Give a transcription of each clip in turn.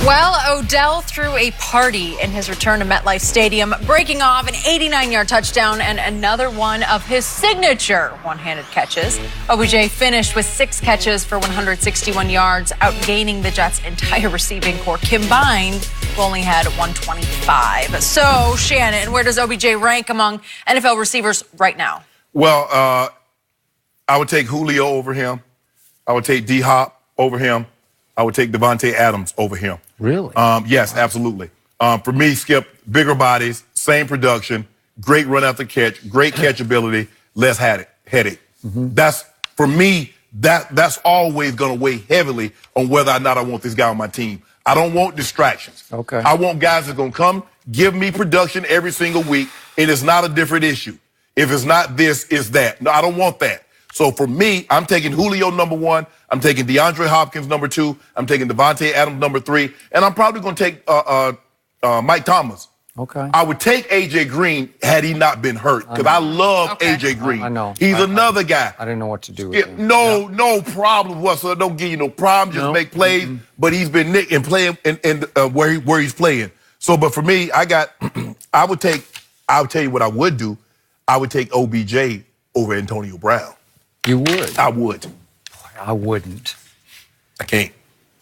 Well, Odell threw a party in his return to MetLife Stadium, breaking off an 89-yard touchdown and another one of his signature one-handed catches. OBJ finished with 6 catches for 161 yards, outgaining the Jets' entire receiving corps combined, who only had 125. So, Shannon, where does OBJ rank among NFL receivers right now? Well, I would take Julio over him. I would take D-Hop over him. I would take Devontae Adams over him. Really? Yes, absolutely. For me, Skip, bigger bodies, same production, great run after catch, great catchability, less headache. That's, for me, that's always going to weigh heavily on whether or not I want this guy on my team. I don't want distractions. Okay. I want guys that's going to come, give me production every single week, and it's not a different issue. If it's not this, it's that. No, I don't want that. So for me, I'm taking Julio #1. I'm taking DeAndre Hopkins #2. I'm taking Devontae Adams #3. And I'm probably going to take Mike Thomas. Okay. I would take A.J. Green had he not been hurt, because I love A.J. Green. I know. He's another guy. I didn't know what to do with him. No problem whatsoever. Don't give you no problem. Just make plays. But he's been nicked and playing where he's playing. So, but for me, I would tell you what I would do. I would take OBJ over Antonio Brown. You would? I would. Boy, I wouldn't. I can't.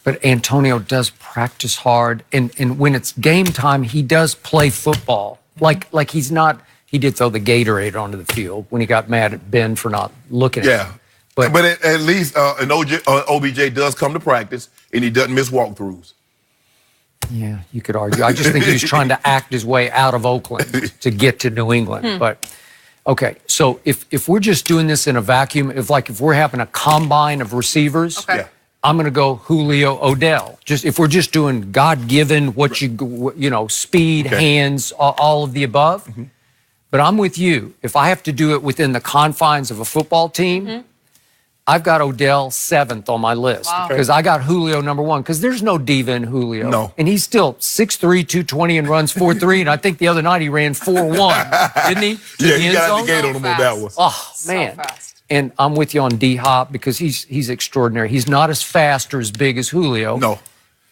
But Antonio does practice hard, and when it's game time, he does play football. Like he's not. He did throw the Gatorade onto the field when he got mad at Ben for not looking at him. But at least OBJ does come to practice, and he doesn't miss walkthroughs. Yeah, you could argue. I just think he was trying to act his way out of Oakland to get to New England. But okay, so if we're just doing this in a vacuum, if we're having a combine of receivers, I'm going to go Julio, Odell. Just if we're just doing God-given, speed, hands, all of the above. But I'm with you. If I have to do it within the confines of a football team, I've got Odell 7th on my list because I got Julio #1 because there's no diva in Julio. No. And he's still 6'3", 220 and runs 4.3, and I think the other night he ran 4.1, didn't he? Yeah, he got out the gate on him on that one. Oh, man. So fast. And I'm with you on D-Hop because he's extraordinary. He's not as fast or as big as Julio. No.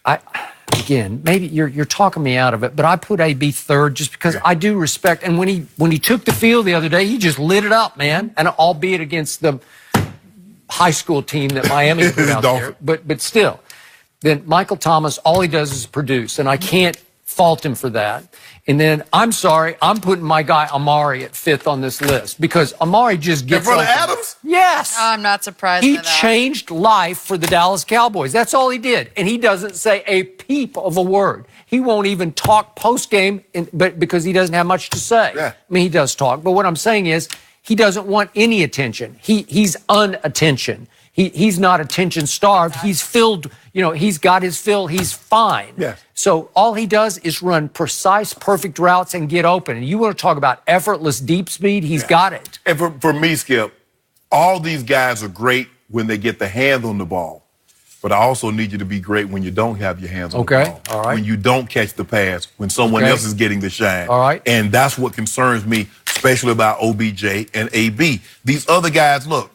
Again, maybe you're talking me out of it, but I put AB 3rd just because I do respect. And when he took the field the other day, he just lit it up, man. And albeit against the high school team that Miami put out there, but still. Then Michael Thomas, all he does is produce, and I can't fault him for that. And then, I'm sorry, I'm putting my guy Amari at 5th on this list because Amari just gets in front of Adams? Yes. I'm not surprised He by that. changed life for the Dallas Cowboys. That's all he did. And he doesn't say a peep of a word. He won't even talk post-game but because he doesn't have much to say. Yeah. I mean, he does talk, but what I'm saying is he doesn't want any attention. He's unattention. He's not attention-starved. He's filled, he's got his fill. He's fine. Yeah. So all he does is run precise, perfect routes and get open. And you want to talk about effortless deep speed, he's got it. And for me, Skip, all these guys are great when they get the hands on the ball. But I also need you to be great when you don't have your hands on the ball. All right. When you don't catch the pass, when someone else is getting the shine. All right. And that's what concerns me, especially about OBJ and AB. These other guys, look,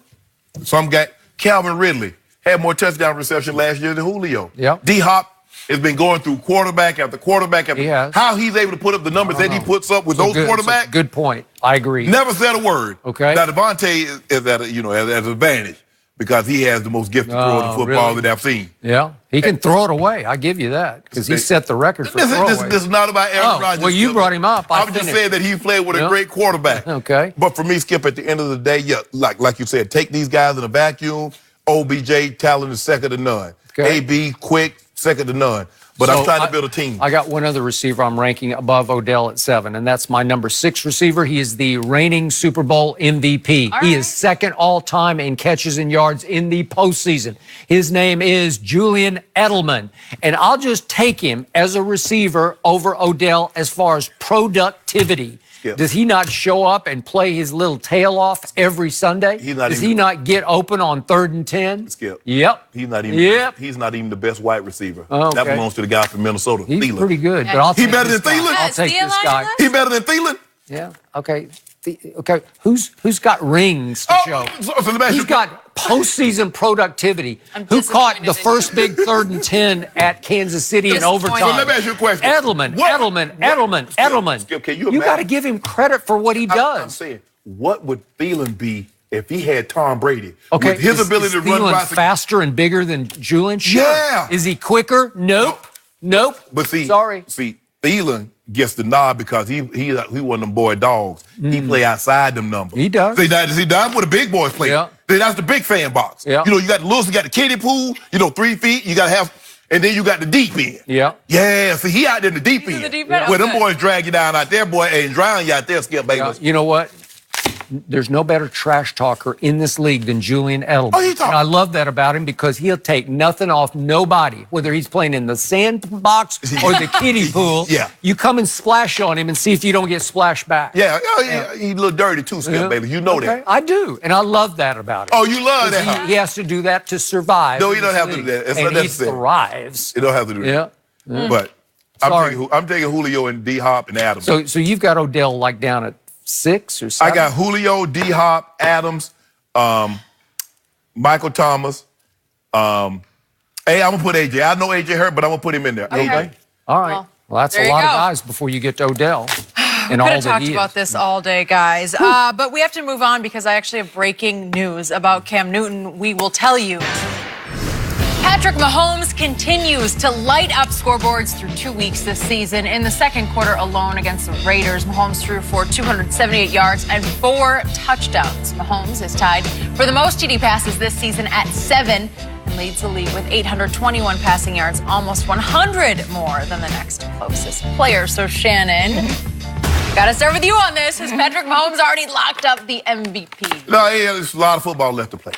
some guy, Calvin Ridley, had more touchdown reception last year than Julio. Yep. D-Hop has been going through quarterback after quarterback after. He has. How he's able to put up the numbers that he puts up with those quarterbacks? Good point. I agree. Never said a word. Okay. Now, Devontae is at an advantage because he has the most gifted throw in football that I've seen. Yeah. He can throw it away. I give you that because he set the record for throwaway. This is not about Aaron Rodgers. Well, you brought him up. I was just saying that he played with a great quarterback. Okay. But for me, Skip, at the end of the day, like you said, take these guys in a vacuum. OBJ, talent is second to none. Okay. AB, quick, second to none. But I'm trying to build a team. I got one other receiver I'm ranking above Odell at 7, and that's my #6 receiver. He is the reigning Super Bowl MVP. He is second all-time in catches and yards in the postseason. His name is Julian Edelman, and I'll just take him as a receiver over Odell as far as productivity. Skip. Does he not show up and play his little tail off every Sunday? Does he not get open on 3rd and 10? Skip. Yep. He's not even the best wide receiver. That belongs to the guy from Minnesota, He's Thielen. pretty good, but I'll take better than this guy. Thielen? I'll take this guy. He better than Thielen? Yeah. Okay. Okay. Who's got rings to show? So let me ask He's you- got postseason productivity. Who caught the first big 3rd and 10 at Kansas City in overtime? So let me ask you a question. Edelman. Skip, can You got to give him credit for what he does. I'm saying, what would Thielen be if he had Tom Brady? Okay, with his ability to run Thielen faster and bigger than Julian? Sure. Yeah. Is he quicker? Nope. But see, sorry. Thielen gets the nod because he one of them boy dogs. He play outside them numbers. He does. See, that's where the big boys play. Yeah. That's the big fan box. Yeah. You know, you got the little, you got the kiddie pool, 3 feet, you got to have, and then you got the deep end. Yeah. Yeah, see, he out there in the deep end. The deep end. Where them boys drag you down out there, boy, and drown you out there, Skip Bayless. You know what? There's no better trash talker in this league than Julian Edelman. Oh, he's and I love that about him because he'll take nothing off nobody, whether he's playing in the sandbox or the kiddie pool. Yeah. You come and splash on him and see if you don't get splashed back. Yeah, he's a little dirty too, Skip Bayless. You know that. I do, and I love that about him. Oh, you love that? He has to do that to survive. No, he don't have to do that. It's and not he necessary. thrives. You don't have to do that. Yeah. But I'm taking Julio and D-Hop and Adams. So you've got Odell like down at 6 or 7? I got Julio, D-Hop, Adams, Michael Thomas. Hey, I'm going to put AJ. I know AJ hurt, but I'm going to put him in there. Okay. All right. Well, that's there a lot you of go. guys before you get to Odell. And Could all have that talked he about is. this all day, guys. But we have to move on because I actually have breaking news about Cam Newton. We will tell you. Patrick Mahomes continues to light up scoreboards through 2 weeks this season. In the second quarter alone against the Raiders, Mahomes threw for 278 yards and 4 touchdowns. Mahomes is tied for the most TD passes this season at 7 and leads the league with 821 passing yards, almost 100 more than the next closest player. So, Shannon, got to start with you on this. Has Patrick Mahomes already locked up the MVP? No, there's a lot of football left to play.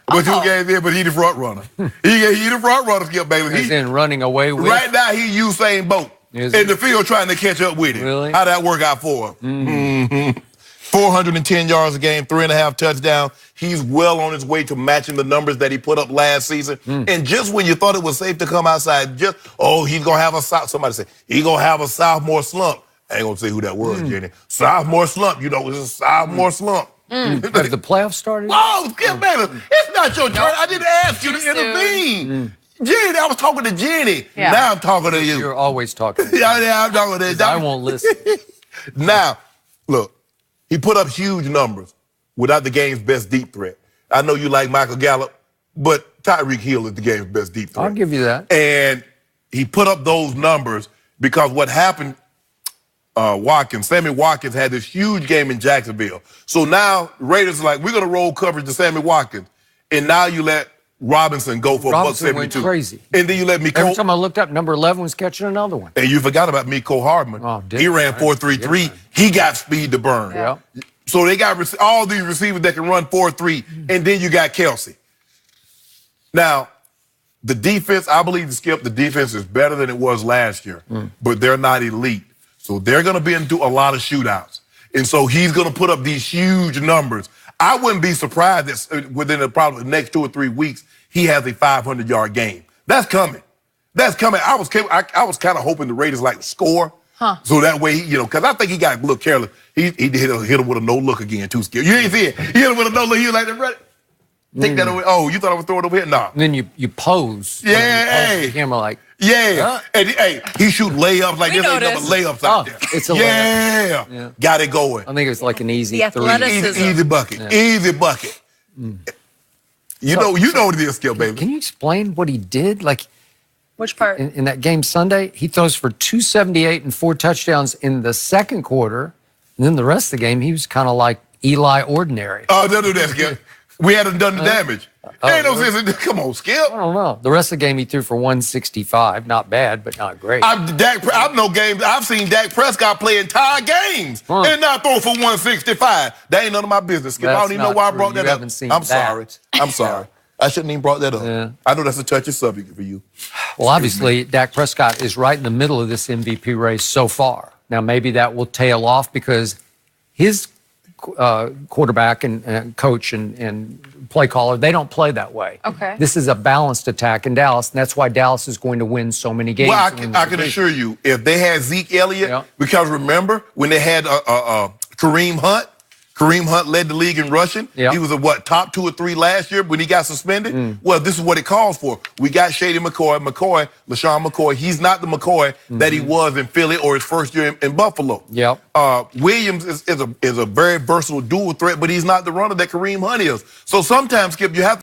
But you gave there, but he the front runner. He the front runner, Skip Bayless. He's in running away with. Right now, he Usain Bolt in the field trying to catch up with him. Really? How'd that work out for him? 410 yards a game, 3.5 touchdowns. He's well on his way to matching the numbers that he put up last season. And just when you thought it was safe to come outside, he's going to have somebody say, he's going to have a sophomore slump. I ain't going to say who that was, Jenny. Sophomore slump. It's a sophomore slump. Have the playoffs started? Whoa, Skip Bayless, it's not your turn. I didn't ask you to intervene. Jenny, I was talking to Jenny. Yeah. Now I'm talking to you. You're always talking. Yeah, I'm talking to you. I won't listen. Now, look, he put up huge numbers without the game's best deep threat. I know you like Michael Gallup, but Tyreek Hill is the game's best deep threat. I'll give you that. And he put up those numbers because what happened, Sammy Watkins had this huge game in Jacksonville. So now Raiders are like, we're going to roll coverage to Sammy Watkins. And now you let Robinson go for Robinson $172. went crazy. And then you let Miko. Every time I looked up, number 11 was catching another one. And you forgot about Miko Hardman. Oh, he ran 4.33. He got speed to burn. Yeah. So they got all these receivers that can run 4.3. And then you got Kelsey. Now, the defense, I believe, the defense is better than it was last year. But they're not elite. So they're going to be into a lot of shootouts. And so he's going to put up these huge numbers. I wouldn't be surprised that within the next 2 or 3 weeks, he has a 500-yard game. That's coming. That's coming. I was kind of hoping the Raiders like to score. So that way, because I think he got a little careless. He hit him with a no-look again, too, Skip. You ain't see it. He hit him with a no-look. He was like, take that away. Oh, you thought I was throwing it over here? No. And then you pose. Yeah, hey. The camera like. Yeah. And he shoot layups like there's ain't nothing layups out there. It's a layup. Yeah. Got it going. I think it's like an easy The 3. athleticism. Easy bucket. Yeah. Easy bucket. You know what it is, Skip, baby. Can you explain what he did? Like, which part? In that game Sunday, he throws for 278 and 4 touchdowns in the second quarter. And then the rest of the game, he was kind of like Eli Ordinary. Oh, don't do that, Skip. We hadn't done the damage. Ain't no sense in come on, Skip. I don't know. The rest of the game, he threw for 165. Not bad, but not great. I've seen Dak Prescott play entire games and not throw for 165. That ain't none of my business, Skip. I don't even know why I brought that up. I'm sorry. I shouldn't even brought that up. Yeah. I know that's a touchy subject for you. Well, obviously, Dak Prescott is right in the middle of this MVP race so far. Now, maybe that will tail off because his quarterback and coach and play caller, they don't play that way. Okay. This is a balanced attack in Dallas, and that's why Dallas is going to win so many games. Well, I can assure you, if they had Zeke Elliott, because remember when they had Kareem Hunt Kareem Hunt led the league in rushing. Yep. He was a top 2 or 3 last year when he got suspended. Well, this is what it calls for. We got Shady LaShawn McCoy. He's not the McCoy that he was in Philly or his first year in Buffalo. Yep. Williams is a very versatile dual threat, but he's not the runner that Kareem Hunt is. So sometimes, Skip, you have to